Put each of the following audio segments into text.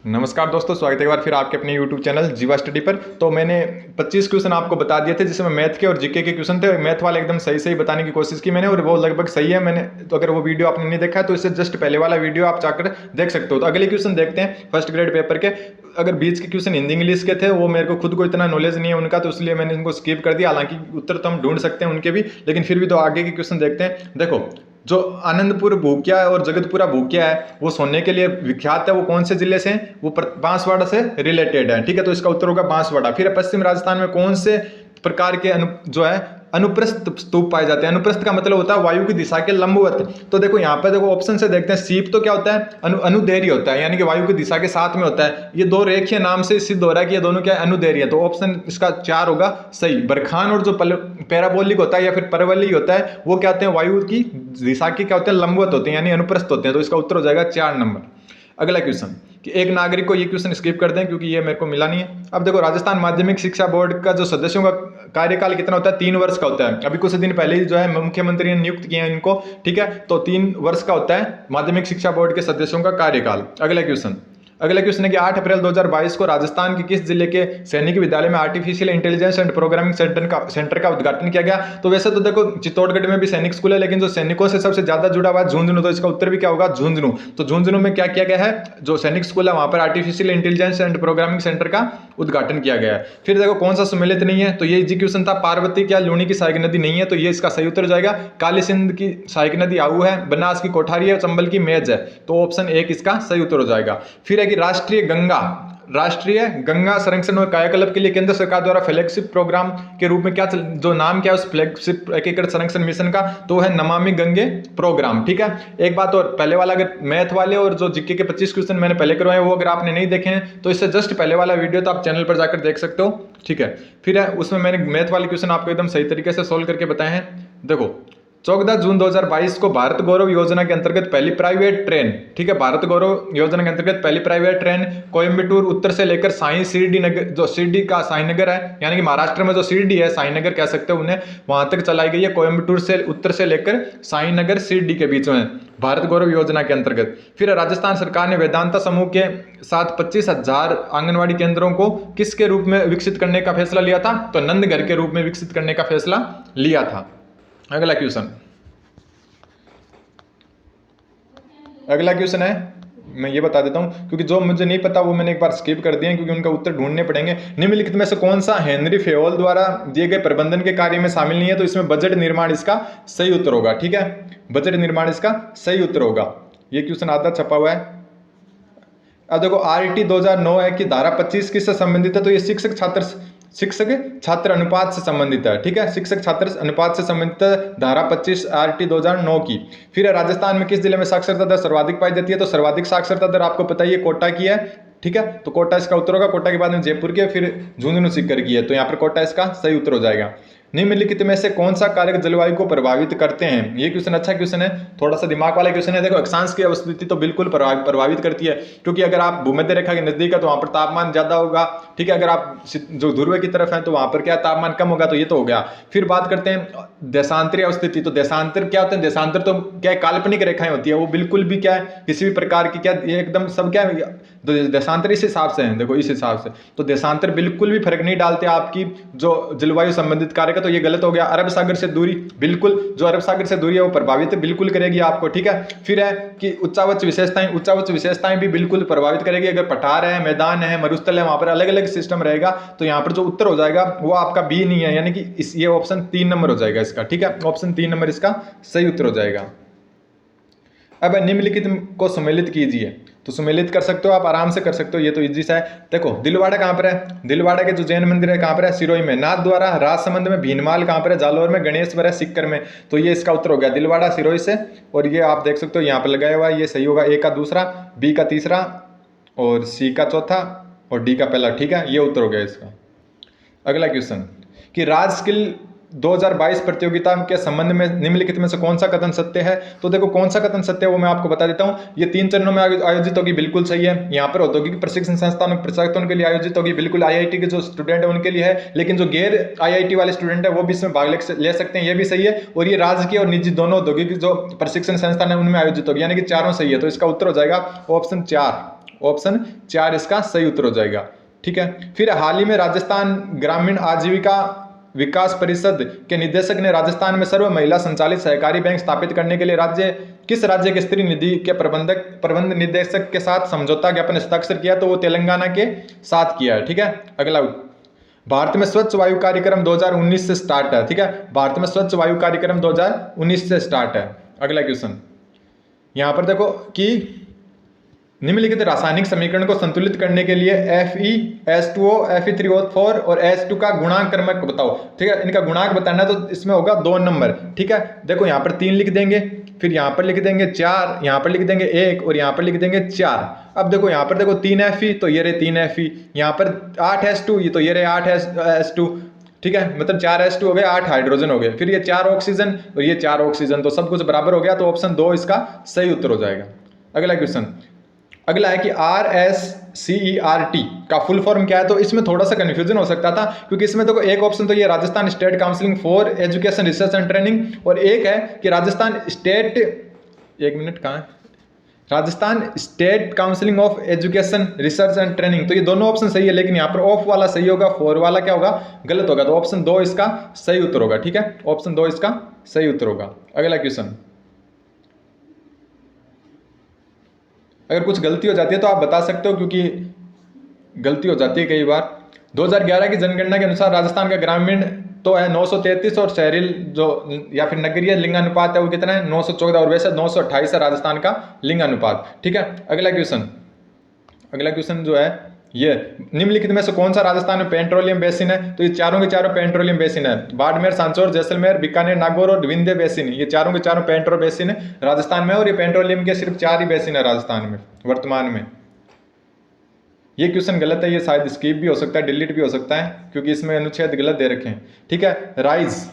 नमस्कार दोस्तों, स्वागत है एक बार फिर आपके अपने YouTube चैनल जीवा स्टडी पर। तो मैंने 25 क्वेश्चन आपको बता दिए थे, जिसमें मैथ के और जीके के क्वेश्चन थे। मैथ वाले एकदम सही सही बताने की कोशिश की मैंने, और वो लगभग सही है। मैंने तो अगर वो वीडियो आपने नहीं देखा है तो इससे जस्ट पहले वाला वीडियो आप जाकर देख सकते हो। तो अगले क्वेश्चन देखते हैं फर्स्ट ग्रेड पेपर के। अगर बीच के क्वेश्चन हिंदी इंग्लिश के थे, वो मेरे को खुद को इतना नॉलेज नहीं है उनका, तो इसलिए मैंने इनको स्किप कर दिया। हालांकि उत्तर तो हम ढूंढ सकते हैं उनके भी, लेकिन फिर भी तो आगे के क्वेश्चन देखते हैं। देखो, जो आनंदपुर भूकिया और जगतपुरा भूकिया है, वो सोने के लिए विख्यात है। वो कौन से जिले से हैं? वो बांसवाड़ा से रिलेटेड है। ठीक है, तो इसका उत्तर होगा बांसवाड़ा। फिर पश्चिम राजस्थान में कौन से प्रकार के जो है अनुप्रस्थ स्तूप पाए जाते हैं? अनुप्रस्थ का मतलब होता है वायु की दिशा के लंबवत। तो देखो यहाँ पे देखो ऑप्शन से देखते हैं। सीप तो क्या होता है? अनुदैर्घ्य होता है, यानी कि वायु की दिशा के साथ में होता है। ये दो रेखीय नाम से सिद्ध हो रहा है कि ये दोनों क्या है? अनुदैर्घ्य। तो ऑप्शन इसका 4 होगा सही। बरखान और जो पैराबोलिक होता है या फिर परवलयी होता है, वो क्या होते हैं? वायु की दिशा के क्या होते हैं? लंबवत होते हैं, यानी अनुप्रस्थ होते हैं। तो इसका उत्तर हो जाएगा 4 नंबर। अगला क्वेश्चन, कि एक नागरिक को, ये क्वेश्चन स्किप कर दें क्योंकि ये मेरे को मिला नहीं है। अब देखो, राजस्थान माध्यमिक शिक्षा बोर्ड का जो सदस्यों का कार्यकाल कितना होता है? 3 वर्ष का होता है। अभी कुछ दिन पहले ही जो है मुख्यमंत्री ने नियुक्त किए हैं इनको। ठीक है, तो 3 वर्ष का होता है माध्यमिक शिक्षा बोर्ड के सदस्यों का कार्यकाल। अगला क्वेश्चन है कि 8 अप्रैल 2022 को राजस्थान के किस जिले के सैनिक विद्यालय में artificial intelligence and programming centre का उद्घाटन किया गया? तो वैसे तो देखो, चित्तौड़गढ़ में भी सैनिक स्कूल है, लेकिन जो सैनिकों से सबसे ज्यादा जुड़ा हुआ है झुंझुनू। तो इसका उत्तर भी क्या होगा? झुंझुनू। तो झुंझुनू में क्या किया गया है? जो सैनिक स्कूल है वहां पर artificial intelligence and programming centre का उद्घाटन किया गया है। फिर देखो, कौन सा सुमेलित नहीं है? तो ये इजी क्वेश्चन था। पार्वती क्या लूणी की सहायक नदी नहीं है? तो ये इसका सही उत्तर हो जाएगा। काली सिंध की सहायक नदी आऊ है, बनास की कोठारी है, चंबल की मेज है। तो ऑप्शन 1 इसका सही उत्तर हो जाएगा। फिर है कि राष्ट्रीय गंगा संरक्षण और कायाकल्प के लिए केंद्र सरकार द्वारा फ्लैगशिप प्रोग्राम के रूप में क्या जो नाम क्या है उस फ्लैगशिप एकीकृत संरक्षण मिशन का? तो है नमामि गंगे प्रोग्राम। ठीक है, एक बात और, पहले वाला अगर मैथ वाले और जो जीके के 25 क्वेश्चन मैंने पहले करवाए, वो अगर आपने नहीं देखे हैं तो इससे जस्ट पहले वाला वीडियो तो आप चैनल पर जाकर देख सकते हो। ठीक है, फिर है उसमें मैंने मैथ वाले क्वेश्चन आपको एकदम सही तरीके से सोल्व करके बताए हैं। देखो, 14 जून 2022 को भारत गौरव योजना के अंतर्गत पहली प्राइवेट ट्रेन, ठीक है, भारत गौरव योजना के अंतर्गत पहली प्राइवेट ट्रेन कोयम्बटूर उत्तर से लेकर साई शिरडी नगर, जो शिरडी का साई नगर है, यानी कि महाराष्ट्र में जो शिरडी है, साई नगर कह सकते हो उन्हें, वहां तक चलाई गई है। कोयम्बटूर से उत्तर से लेकर साई नगर शिरडी के बीच में, भारत गौरव योजना के अंतर्गत। फिर राजस्थान सरकार ने वेदांता समूह के साथ 25,000 आंगनबाड़ी केंद्रों को किसके रूप में विकसित करने का फैसला लिया था? तो नंदघर के रूप में विकसित करने का फैसला लिया था। अगला क्वेश्चन है, मैं ये बता देता हूं क्योंकि जो मुझे नहीं पता वो मैंने एक बार स्किप कर दिया, क्योंकि उनका उत्तर ढूंढने पड़ेंगे। निम्नलिखित में से कौन सा हेनरी फेयोल द्वारा दिए गए प्रबंधन के कार्य में शामिल नहीं है? तो इसमें बजट निर्माण इसका सही उत्तर होगा। ठीक है, बजट निर्माण इसका सही उत्तर होगा। ये क्वेश्चन आधा छपा हुआ है। अब देखो, आरटी 2009 है कि धारा 25 किससे संबंधित है? तो ये शिक्षक छात्र अनुपात से संबंधित है। ठीक है, शिक्षक छात्र अनुपात से संबंधित है धारा 25 आरटी 2009 की। फिर राजस्थान में किस जिले में साक्षरता दर सर्वाधिक पाई जाती है? तो सर्वाधिक साक्षरता दर आपको पता ही है, कोटा की है। ठीक है, तो कोटा इसका उत्तर होगा। कोटा के बाद में जयपुर की है, फिर झुंझुनू सीकर की है, तो यहाँ पर कोटा इसका सही उत्तर हो जाएगा। निम्नलिखित में से कौन सा कारक जलवायु को प्रभावित करते हैं? ये क्वेश्चन अच्छा क्वेश्चन है, थोड़ा सा दिमाग वाला क्वेश्चन है। देखो, अक्षांश की अवस्थिति तो बिल्कुल प्रभावित करती है, क्योंकि अगर आप भूमध्य रेखा के नजदीक है तो वहां पर तापमान ज्यादा होगा। ठीक है, अगर आप जो ध्रुव की तरफ है तो वहां पर क्या तापमान कम होगा। तो ये तो हो गया। फिर बात करते हैं देशांतरीय अवस्थिति। तो देशांतर क्या होते हैं? देशांतर तो क्या काल्पनिक रेखाएं होती है, वो बिल्कुल भी क्या है किसी भी प्रकार की क्या ये एकदम सब क्या देशांतर इस हिसाब से है। देखो, इस हिसाब से तो देशांतर बिल्कुल भी फर्क नहीं डालते आपकी जो जलवायु संबंधित कारक। तो ये गलत हो गया। अरब सागर से दूरी, बिल्कुल जो अरब सागर से दूरी है वो प्रभावित बिल्कुल करेगी आपको। ठीक है, फिर है कि उच्चावच विशेषताएं भी बिल्कुल प्रभावित करेगी। अगर पठार है, मैदान है, मरुस्थल है, वहां पर अलग अलग सिस्टम रहेगा। तो यहाँ पर जो उत्तर हो जाएगा वो आपका बी नहीं है, यानी कि ये ऑप्शन 3 नंबर हो जाएगा इसका। ठीक है, ऑप्शन 3 नंबर इसका सही उत्तर हो जाएगा। अब निम्नलिखित को सम्मिलित कीजिए। तो सम्मिलित कर सकते हो आप, आराम से कर सकते हो, ये तो इजी सा है। देखो, दिलवाड़ा कहाँ पर है? दिलवाड़ा के जो जैन मंदिर है कहाँ पर है? सिरोही में। नाथद्वारा राजसमंद में। भीनमाल कहाँ पर है? जालौर में। गणेश्वर है सिक्कर में। तो ये इसका उत्तर हो गया दिलवाड़ा सिरोही से। और ये आप देख सकते हो यहाँ पर लगाया हुआ है, ये सही होगा। ए का दूसरा, बी का तीसरा और सी का चौथा और डी का पहला। ठीक है, ये उत्तर हो गया इसका। अगला क्वेश्चन, कि राज स्किल 2022 प्रतियोगिता के संबंध में निम्नलिखित में से कौन सा कथन सत्य है? तो देखो, कौन सा कथन सत्य है वो मैं आपको बता देता हूं। ये 3 चरणों में आयोजित होगी, बिल्कुल सही है। यहाँ पर औद्योगिक प्रशिक्षण संस्थानों प्रशिक्षण के लिए आयोजित होगी, बिल्कुल आईआईटी के जो स्टूडेंट है उनके लिए है। लेकिन जो गैर आईआईटी वाले स्टूडेंट है वो भी इसमें भाग ले सकते हैं, ये भी सही है। और ये राजकीय और निजी दोनों औद्योगिक जो प्रशिक्षण संस्थान है उनमें आयोजित होगी, यानी कि चारों सही है। तो इसका उत्तर हो जाएगा ऑप्शन 4। ऑप्शन 4 इसका सही उत्तर हो जाएगा। ठीक है। फिर हाल ही में राजस्थान ग्रामीण आजीविका विकास परिषद के निदेशक ने राजस्थान में सर्व महिला संचालित सहकारी बैंक स्थापित करने के लिए किस राज्य के स्त्री निधि के प्रबंध निदेशक के साथ समझौता ज्ञापन हस्ताक्षर किया, तो वो तेलंगाना के साथ किया है। ठीक है। अगला, भारत में स्वच्छ वायु कार्यक्रम 2019 से स्टार्ट है। ठीक है, भारत में स्वच्छ वायु कार्यक्रम 2019 से स्टार्ट है। अगला क्वेश्चन यहां पर देखो कि निम्नलिखित रासायनिक समीकरण को संतुलित करने के लिए Fe, H2O, Fe3O4 और H2 का गुणांक क्रमक बताओ। ठीक है, इनका गुणांक बताना तो इसमें होगा 2 नंबर। ठीक है, देखो यहाँ पर 3 लिख देंगे, फिर यहाँ पर लिख देंगे 4, यहाँ पर लिख देंगे 1 और यहाँ पर लिख देंगे 4। अब देखो यहाँ पर देखो 3 Fe तो ये रहे 3 Fe, यहाँ पर 8 H2 ये तो ये रहे 8 H2। ठीक है, मतलब 4 H2 हो गए, 8 हाइड्रोजन हो गए, फिर ये 4 ऑक्सीजन और ये 4 ऑक्सीजन, तो सब कुछ बराबर हो गया, तो ऑप्शन 2 इसका सही उत्तर हो जाएगा। अगला क्वेश्चन, अगला है कि RSCERT का फुल फॉर्म क्या है, तो इसमें थोड़ा सा कंफ्यूजन हो सकता था, क्योंकि इसमें तो एक ऑप्शन तो ये Rajasthan state counselling for education research and training, और एक है कि राजस्थान स्टेट, एक मिनट कहाँ है, Rajasthan state counselling of education research and training, तो ये दोनों ऑप्शन सही है, लेकिन यहाँ पर ऑफ वाला सही होगा, फोर वाला क्या होगा, गलत होगा, तो ऑप्शन 2 इसका सही उत्तर होगा। ठीक है, ऑप्शन 2 इसका सही उत्तर होगा। अगला क्वेश्चन, अगर कुछ गलती हो जाती है तो आप बता सकते हो, क्योंकि गलती हो जाती है कई बार। 2011 की जनगणना के अनुसार राजस्थान का ग्रामीण तो है 933 और शहरी जो या फिर नगरीय लिंगानुपात है वो कितना है 914, और वैसे 928 है राजस्थान का लिंगानुपात। ठीक है, अगला क्वेश्चन जो है ये, निम्नलिखित में से कौन सा राजस्थान में पेट्रोलियम बेसिन है, तो ये चारों के चारों पेट्रोलियम बेसिन है, बाड़मेर, सांचौर, जैसलमेर, बीकानेर, नागौर और विंध्य बेसिन, ये चारों के चारों पेट्रोल बेसिन है राजस्थान में, और ये पेट्रोलियम के सिर्फ 4 ही बेसिन है राजस्थान में वर्तमान में। ये क्वेश्चन गलत है, ये शायद स्किप भी हो सकता है, डिलीट भी हो सकता है, क्योंकि इसमें अनुच्छेद गलत दे रखे हैं। ठीक है, राइज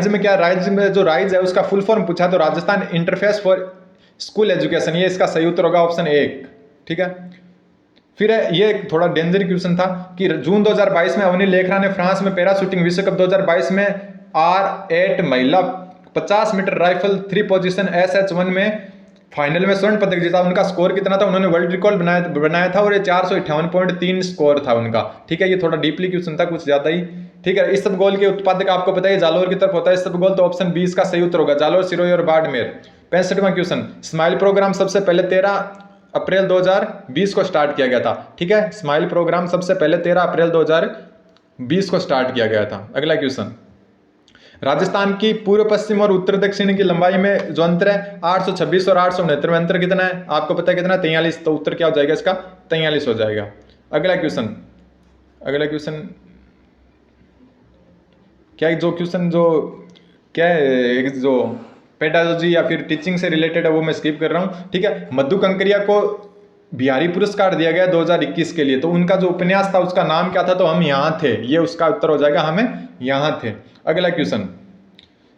में क्या, राइज में जो राइज है उसका फुल फॉर्म पूछा, तो Rajasthan interface for school education, ये इसका सही उत्तर होगा, ऑप्शन 1। ठीक है, फिर ये थोड़ा डेंजर क्वेश्चन था कि जून 2022 में अवनी लेखरा ने फ्रांस में पैरा शूटिंग विश्व कप 2022 में R8 महिला 50 मीटर राइफल 3 पोजीशन SH1 में फाइनल में स्वर्ण पदक जीता। उनका स्कोर कितना था, उन्होंने वर्ल्ड रिकॉर्ड बनाया था, और ये 458.3 स्कोर था उनका। ठीक है, ये थोड़ा डीपली क्वेश्चन था, कुछ ज्यादा ही। ठीक है, इस सब गोल के उत्पादक आपको पता है जालोर की तरफ होता है इस सब गोल, तो ऑप्शन 20 का सही उत्तर होगा, जालोर, सिरोही और बाड़मेर। 65वां क्वेश्चन, स्माइल प्रोग्राम सबसे पहले 13 अप्रैल 2020 को स्टार्ट किया गया था। ठीक है, स्माइल प्रोग्राम सबसे पहले 13 अप्रैल 2020 को स्टार्ट किया गया था। अगला क्वेश्चन, राजस्थान की पूर्व पश्चिम और उत्तर दक्षिण की लंबाई में जो अंतर है 826 और 869 में अंतर कितना है, आपको पता है कितना, 43, तो उत्तर क्या हो जाएगा इसका, 43 हो जाएगा। अगला क्वेश्चन क्या क्या है, जो पेडागोजी या फिर टीचिंग से रिलेटेड है वो मैं स्किप कर रहा हूँ। ठीक है, मधु कंकरिया को बिहारी पुरस्कार दिया गया 2021 के लिए, तो उनका जो उपन्यास था उसका नाम क्या था, तो हम यहाँ थे, ये उसका उत्तर हो जाएगा, हमें यहाँ थे। अगला क्वेश्चन,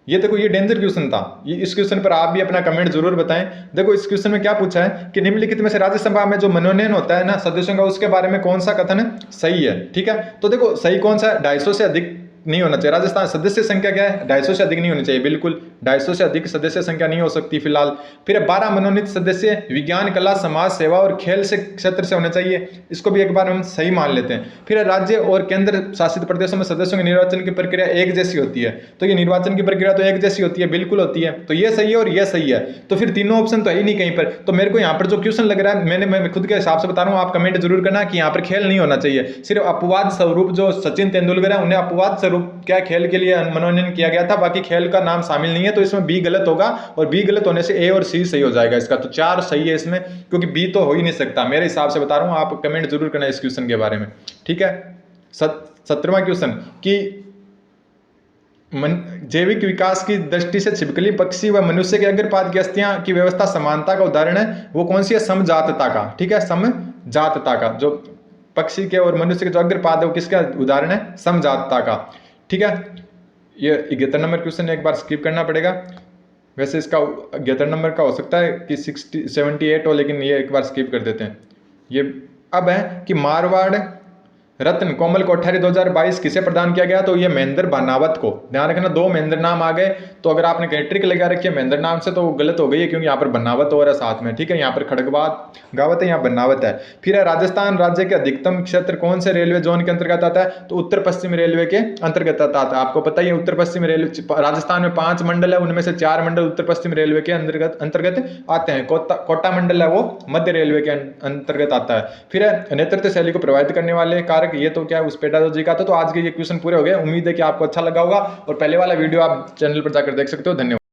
ये देखो ये डेंजर क्वेश्चन था, ये इस क्वेश्चन पर आप भी अपना कमेंट जरूर बताएं। देखो इस क्वेश्चन में क्या पूछा है कि निम्नलिखित में से राज्यसभा में जो मनोनयन होता है ना सदस्यों का, उसके बारे में कौन सा कथन सही है। ठीक है, तो देखो सही कौन सा है, 250 से अधिक नहीं होना चाहिए। राजस्थान सदस्य संख्या क्या है, 250 से अधिक नहीं होनी चाहिए, बिल्कुल 250 से अधिक सदस्य संख्या नहीं हो सकती फिलहाल। फिर 12 मनोनीत सदस्य विज्ञान, कला, समाज सेवा और खेल से क्षेत्र से होने चाहिए, इसको भी एक बार हम सही मान लेते हैं। फिर राज्य और केंद्र शासित प्रदेशों में सदस्यों के निर्वाचन की प्रक्रिया एक जैसी होती है, तो ये निर्वाचन की प्रक्रिया तो एक जैसी होती है, बिल्कुल होती है, तो ये सही है और ये सही है, तो फिर तीनों ऑप्शन तो है ही नहीं कहीं पर। तो मेरे को यहाँ पर जो क्वेश्चन लग रहा है, मैं खुद के हिसाब से बता रहा हूँ, आप कमेंट जरूर करना कि यहाँ पर खेल नहीं होना चाहिए, सिर्फ अपवाद स्वरूप जो सचिन तेंदुलकर है उन्हें अपवाद स्वरूप क्या खेल के लिए मनोनयन किया गया था, बाकी खेल का नाम शामिल नहीं है, तो इसमें बी गलत होगा, और बी गलत होने से ए और सी सही हो जाएगा इसका, तो 4 सही है इसमें, क्योंकि बी तो हो ही नहीं सकता, मेरे हिसाब से बता रहा हूं, आप कमेंट जरूर करना इस क्वेश्चन के बारे में। ठीक है, 17वां क्वेश्चन कि जैविक विकास की दृष्टि से छिपकली पक्षी व मनुष्य के अग्रपाद की अस्थियां की व्यवस्था समानता का उदाहरण है, वो कौन सी है, समजातता का। ठीक है, समजातता का, जो पक्षी के और मनुष्य के जो अग्रपाद है वो किसका उदाहरण है, समजातता का। ठीक है, ये 71 नंबर क्वेश्चन एक बार स्किप करना पड़ेगा, वैसे इसका 71 नंबर का हो सकता है कि 78 हो, लेकिन ये एक बार स्किप कर देते हैं। ये अब है कि मारवाड़ रत्न कोमल कोठारी 2022 किसे प्रदान किया गया? तो ये महेंद्र बनावत को। ध्यान रखना, दो महेंद्र नाम आ गए, तो अगर आपने कैट्रिक लगा रखी है महेंद्र नाम से तो वो गलत हो गई है, क्योंकि यहाँ पर बनावत हो रहा है साथ में, ठीक है। यहाँ पर खड़गवात गावत है, यहाँ बनावत है। फिर है राजस्थान राज्य के अधिकतम क्षेत्र कौन से रेलवे जोन के अंतर्गत आता है? तो उत्तर पश्चिम रेलवे के अंतर्गत आता है। आपको पता ही है उत्तर पश्चिम रेलवे, राजस्थान में 5 मंडल है, उनमें से 4 मंडल उत्तर पश्चिम रेलवे के अंतर्गत आते हैं। कोटा मंडल है वो मध्य रेलवे के अंतर्गत आता है। फिर है नेतृत्व शैली को प्रभावित करने वाले कारक, ये तो क्या उस पेडालॉजी का था। तो आज के ये क्वेश्चन पूरे हो गए, उम्मीद है कि आपको अच्छा लगा होगा, और पहले वाला वीडियो आप चैनल पर जाकर देख सकते हो। धन्यवाद।